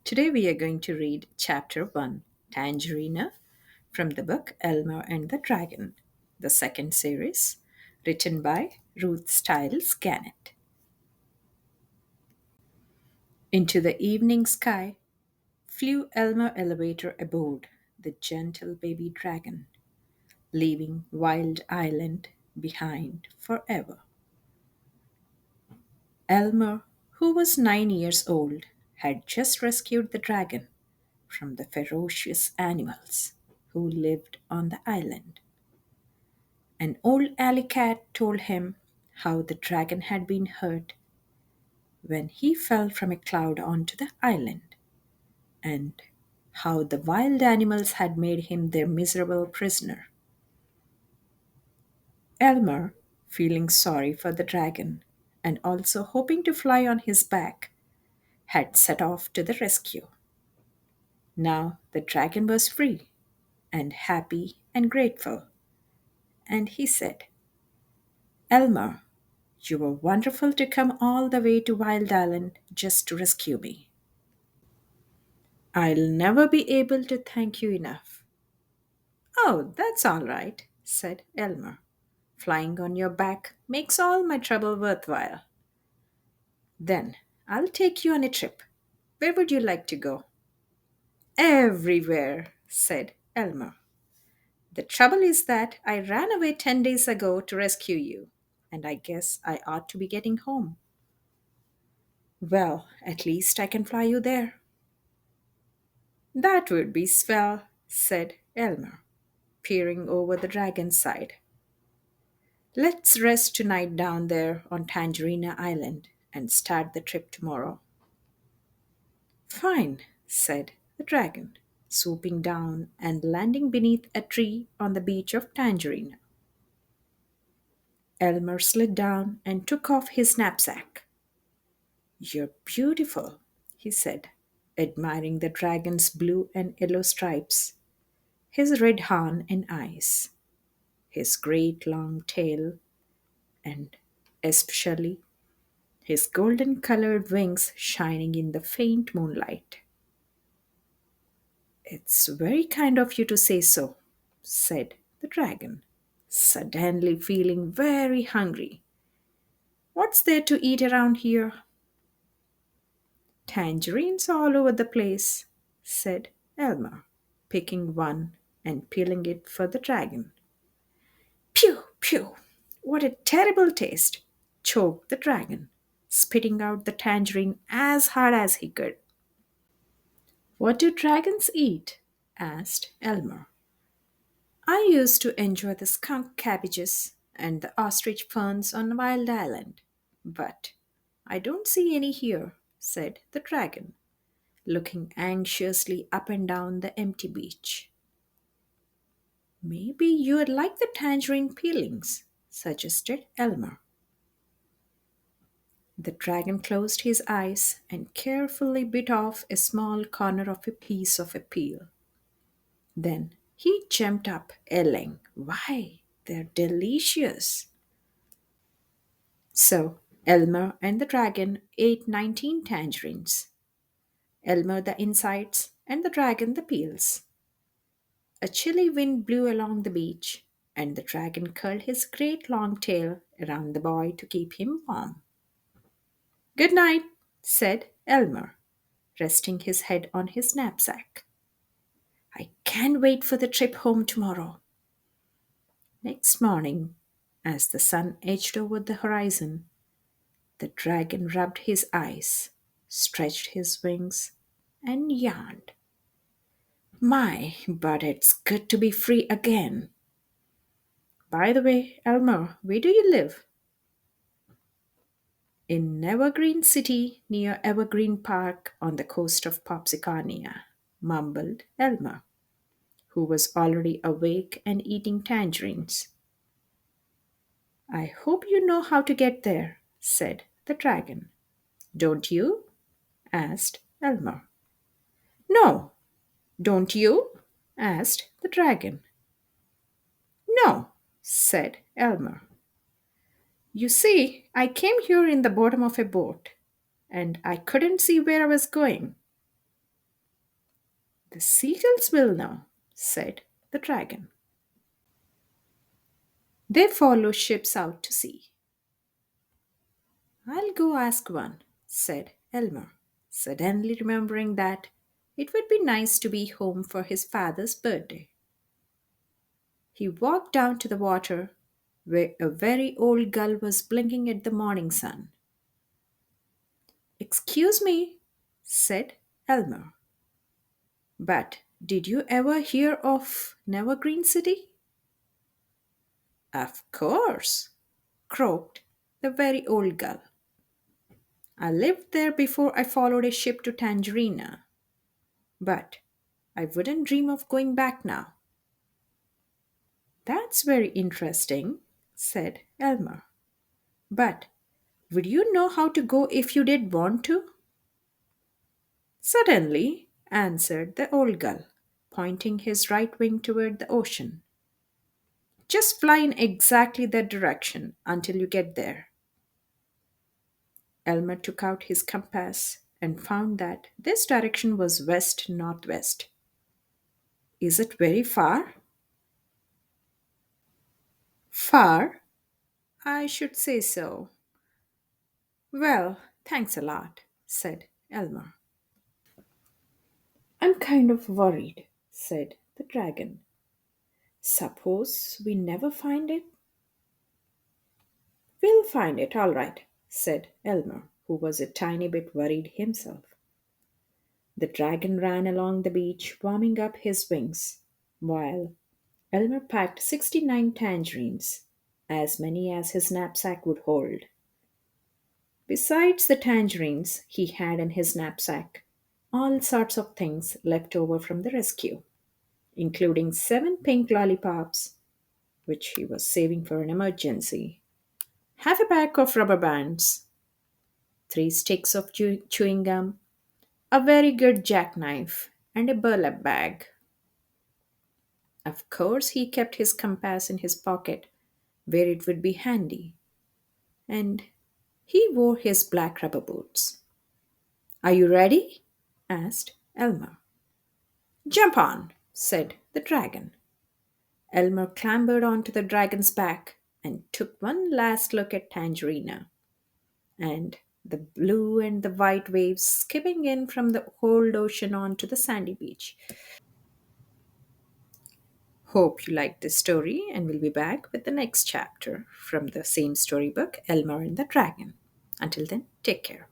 Today we are going to read Chapter 1, Tangerina, from the book Elmer and the Dragon, the second series, written by Ruth Stiles Gannett. Into the evening sky flew Elmer Elevator aboard the gentle baby dragon, leaving Wild Island behind forever. Elmer, who was 9 years old, had just rescued the dragon from the ferocious animals who lived on the island. An old alley cat told him how the dragon had been hurt when he fell from a cloud onto the island, and how the wild animals had made him their miserable prisoner. Elmer, feeling sorry for the dragon and also hoping to fly on his back, had set off to the rescue. Now the dragon was free and happy and grateful, and he said, Elmer, you were wonderful to come all the way to Wild Island just to rescue me. I'll never be able to thank you enough. Oh, that's all right, said Elmer. Flying on your back makes all my trouble worthwhile. Then I'll take you on a trip. Where would you like to go? Everywhere, said Elmer. The trouble is that I ran away 10 days ago to rescue you, and I guess I ought to be getting home. Well, at least I can fly you there. That would be swell, said Elmer, peering over the dragon's side. Let's rest tonight down there on Tangerina Island and start the trip tomorrow. Fine, said the dragon, swooping down and landing beneath a tree on the beach of Tangerina. Elmer slid down and took off his knapsack. You're beautiful, he said, admiring the dragon's blue and yellow stripes, his red horn and eyes, his great long tail, and especially his golden colored wings shining in the faint moonlight. It's very kind of you to say so, said the dragon, suddenly feeling very hungry. What's there to eat around here? Tangerines all over the place, said Elmer, picking one and peeling it for the dragon. Pew, pew! What a terrible taste! Choked the dragon, spitting out the tangerine as hard as he could. What do dragons eat? Asked Elmer. I used to enjoy the skunk cabbages and the ostrich ferns on Wild Island, but I don't see any here, said the dragon, looking anxiously up and down the empty beach. Maybe you'd like the tangerine peelings, suggested Elmer. The dragon closed his eyes and carefully bit off a small corner of a piece of a peel. Then he jumped up, yelling, Why, they're delicious! So Elmer and the dragon ate 19 tangerines. Elmer the insides and the dragon the peels. A chilly wind blew along the beach, and the dragon curled his great long tail around the boy to keep him warm. Good night, said Elmer, resting his head on his knapsack. I can't wait for the trip home tomorrow. Next morning, as the sun edged over the horizon, the dragon rubbed his eyes, stretched his wings, and yawned. My, but it's good to be free again. By the way, Elmer, where do you live? In Evergreen City near Evergreen Park on the coast of Popsicania, mumbled Elmer, who was already awake and eating tangerines. I hope you know how to get there, said the dragon. Don't you? Asked Elmer. No, don't you? Asked the dragon. No, said Elmer. You see, I came here in the bottom of a boat, and I couldn't see where I was going. The seagulls will know, said the dragon. They follow ships out to sea. I'll go ask one, said Elmer, suddenly remembering that it would be nice to be home for his father's birthday. He walked down to the water where a very old gull was blinking at the morning sun. Excuse me, said Elmer, but did you ever hear of Nevergreen City? Of course, croaked the very old gull. I lived there before I followed a ship to Tangerina, but I wouldn't dream of going back now. That's very interesting, said Elmer. But would you know how to go if you did want to? Certainly, answered the old gull, pointing his right wing toward the ocean. Just fly in exactly that direction until you get there. Elmer took out his compass and found that this direction was west northwest. Is it very far? Far? I should say so. Well, thanks a lot, said Elmer. I'm kind of worried, said the dragon. Suppose we never find it? We'll find it, all right, said Elmer, who was a tiny bit worried himself. The dragon ran along the beach, warming up his wings, while Elmer packed 69 tangerines, as many as his knapsack would hold. Besides the tangerines he had in his knapsack, all sorts of things left over from the rescue, including 7 pink lollipops, which he was saving for an emergency, half a pack of rubber bands, 3 sticks of chewing gum, a very good jackknife, and a burlap bag. Of course, he kept his compass in his pocket where it would be handy, and he wore his black rubber boots. Are you ready? Asked Elmer. Jump on, said the dragon. Elmer clambered onto the dragon's back and took one last look at Tangerina and the blue and the white waves skipping in from the cold ocean onto the sandy beach. Hope you liked this story, and we'll be back with the next chapter from the same storybook, Elmer and the Dragon. Until then, take care.